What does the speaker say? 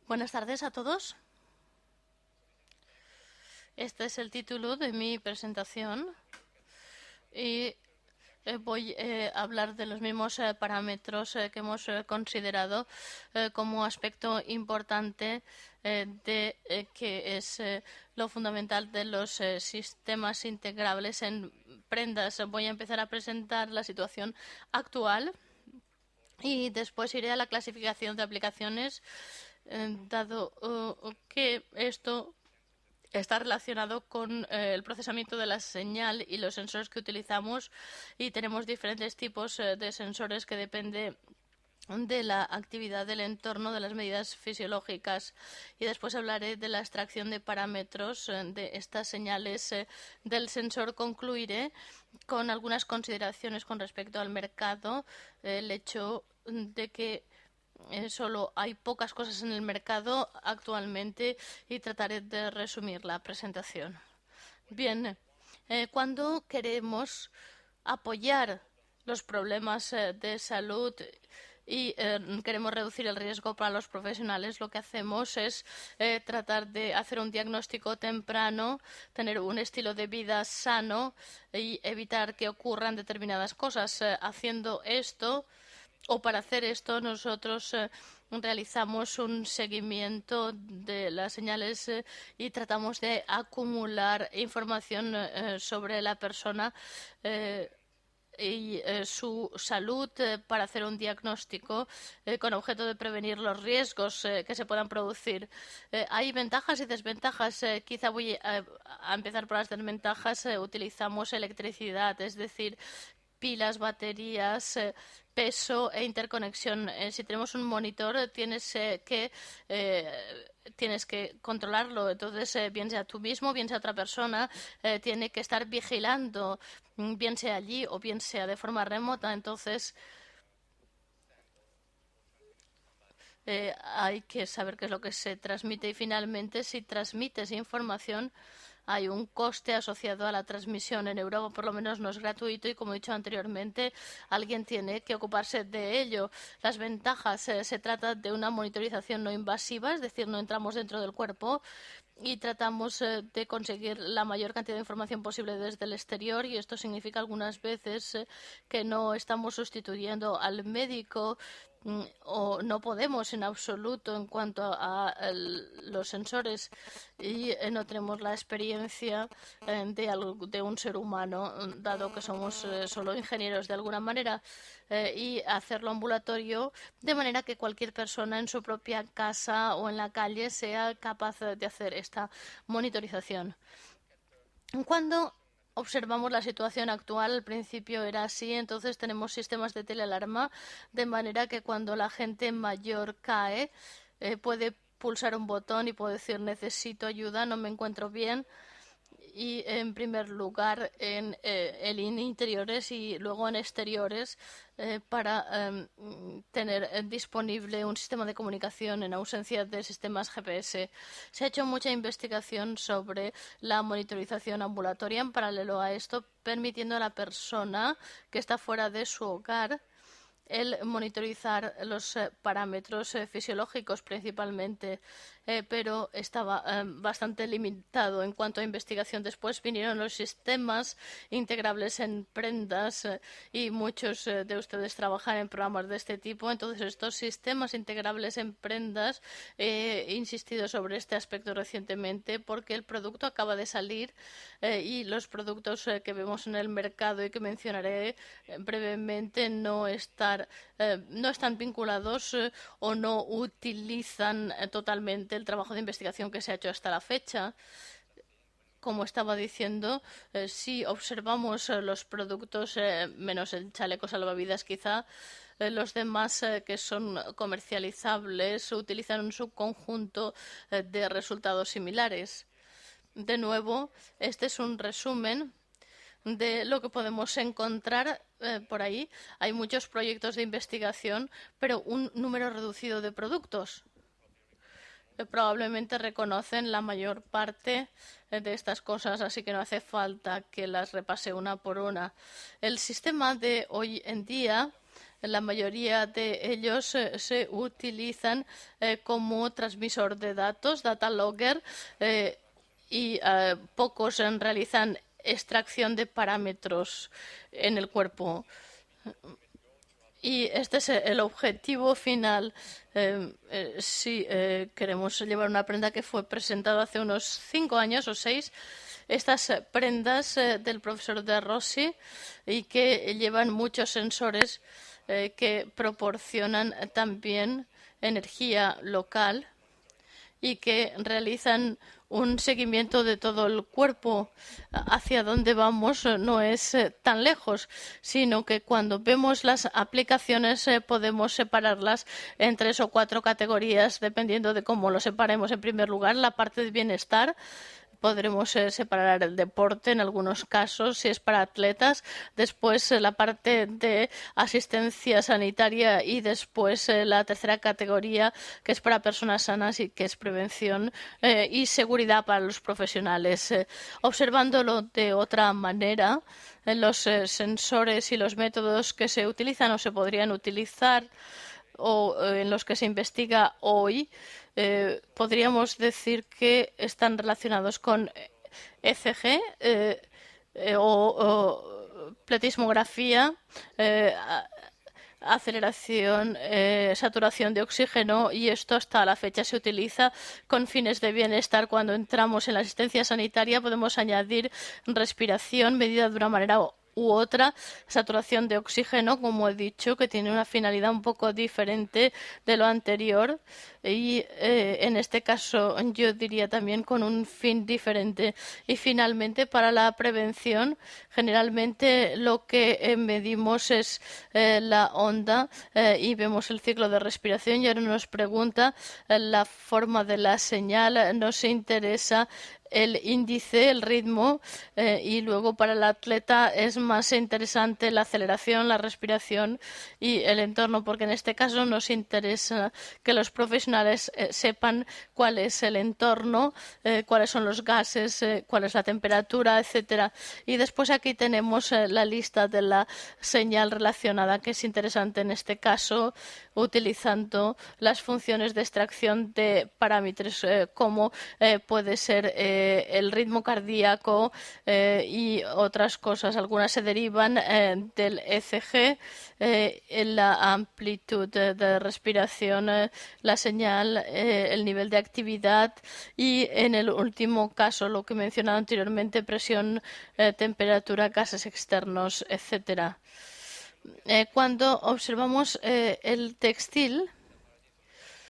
Buenas tardes a todos. Este es el título de mi presentación y voy a hablar de los mismos parámetros que hemos considerado como aspecto importante de que es lo fundamental de los sistemas integrables en prendas. Voy a empezar a presentar la situación actual y después iré a la clasificación de aplicaciones, dado que esto está relacionado con el procesamiento de la señal y los sensores que utilizamos, y tenemos diferentes tipos de sensores que depende de la actividad del entorno, de las medidas fisiológicas, y después hablaré de la extracción de parámetros de estas señales del sensor. Concluiré con algunas consideraciones con respecto al mercado, el hecho de que solo hay pocas cosas en el mercado actualmente, y trataré de resumir la presentación. Bien, cuando queremos apoyar los problemas de salud y queremos reducir el riesgo para los profesionales, lo que hacemos es tratar de hacer un diagnóstico temprano, tener un estilo de vida sano y evitar que ocurran determinadas cosas. Haciendo esto, o para hacer esto, nosotros realizamos un seguimiento de las señales y tratamos de acumular información sobre la persona y su salud para hacer un diagnóstico con objeto de prevenir los riesgos que se puedan producir. Hay ventajas y desventajas. Quizá voy a empezar por las desventajas. Utilizamos electricidad, es decir, pilas, baterías, peso e interconexión. Si tenemos un monitor, tienes que controlarlo. Entonces, bien sea tú mismo, bien sea otra persona, tiene que estar vigilando, bien sea allí o bien sea de forma remota. Entonces, hay que saber qué es lo que se transmite, y finalmente, si transmites información, hay un coste asociado a la transmisión. En Europa, por lo menos, no es gratuito y, como he dicho anteriormente, alguien tiene que ocuparse de ello. Las ventajas: se trata de una monitorización no invasiva, es decir, no entramos dentro del cuerpo y tratamos de conseguir la mayor cantidad de información posible desde el exterior, y esto significa algunas veces que no estamos sustituyendo al médico, o no podemos en absoluto en cuanto a los sensores, y no tenemos la experiencia de un ser humano, dado que somos solo ingenieros de alguna manera, y hacerlo ambulatorio, de manera que cualquier persona en su propia casa o en la calle sea capaz de hacer esta monitorización. Cuando observamos la situación actual, al principio era así. Entonces tenemos sistemas de telealarma, de manera que cuando la gente mayor cae, puede pulsar un botón y puede decir: necesito ayuda, no me encuentro bien. Y en primer lugar en interiores y luego en exteriores, para tener disponible un sistema de comunicación en ausencia de sistemas GPS. Se ha hecho mucha investigación sobre la monitorización ambulatoria en paralelo a esto, permitiendo a la persona que está fuera de su hogar el monitorizar los parámetros fisiológicos principalmente, pero estaba bastante limitado en cuanto a investigación. Después vinieron los sistemas integrables en prendas, y muchos de ustedes trabajan en programas de este tipo. Entonces, estos sistemas integrables en prendas, he insistido sobre este aspecto recientemente porque el producto acaba de salir, y los productos que vemos en el mercado y que mencionaré brevemente no están vinculados o no utilizan totalmente el trabajo de investigación que se ha hecho hasta la fecha. Como estaba diciendo, si observamos los productos, menos el chaleco salvavidas quizá, los demás que son comercializables utilizan un subconjunto de resultados similares. De nuevo, este es un resumen de lo que podemos encontrar por ahí. Hay muchos proyectos de investigación, pero un número reducido de productos. Probablemente reconocen la mayor parte de estas cosas, así que no hace falta que las repase una por una. El sistema de hoy en día La mayoría de ellos se utilizan como transmisor de datos, data logger, y pocos realizan extracción de parámetros en el cuerpo. Y este es el objetivo final. Si queremos llevar una prenda que fue presentada hace unos 5 años o 6, estas prendas del profesor De Rossi y que llevan muchos sensores que proporcionan también energía local y que realizan un seguimiento de todo el cuerpo. Hacia dónde vamos no es tan lejos, sino que cuando vemos las aplicaciones podemos separarlas en 3 o 4 categorías, dependiendo de cómo lo separemos. En primer lugar, la parte de bienestar. Podremos separar el deporte en algunos casos, si es para atletas, después la parte de asistencia sanitaria y después la tercera categoría, que es para personas sanas y que es prevención y seguridad para los profesionales. Observándolo de otra manera, los sensores y los métodos que se utilizan o se podrían utilizar o en los que se investiga hoy, podríamos decir que están relacionados con ECG o pletismografía, aceleración, saturación de oxígeno, y esto hasta la fecha se utiliza con fines de bienestar. Cuando entramos en la asistencia sanitaria podemos añadir respiración medida de una manera u otra, saturación de oxígeno, como he dicho, que tiene una finalidad un poco diferente de lo anterior y en este caso yo diría también con un fin diferente. Y finalmente, para la prevención, generalmente lo que medimos es la onda y vemos el ciclo de respiración, y ahora nos pregunta la forma de la señal. Nos interesa el índice, el ritmo, y luego para el atleta es más interesante la aceleración, la respiración y el entorno, porque en este caso nos interesa que los profesionales sepan cuál es el entorno, cuáles son los gases, cuál es la temperatura, etcétera. Y después aquí tenemos la lista de la señal relacionada, que es interesante en este caso, utilizando las funciones de extracción de parámetros como puede ser el ritmo cardíaco y otras cosas. Algunas se derivan del ECG, la amplitud de respiración, la señal, el nivel de actividad y, en el último caso, lo que he mencionado anteriormente, presión, temperatura, gases externos, etcétera. Cuando observamos el textil,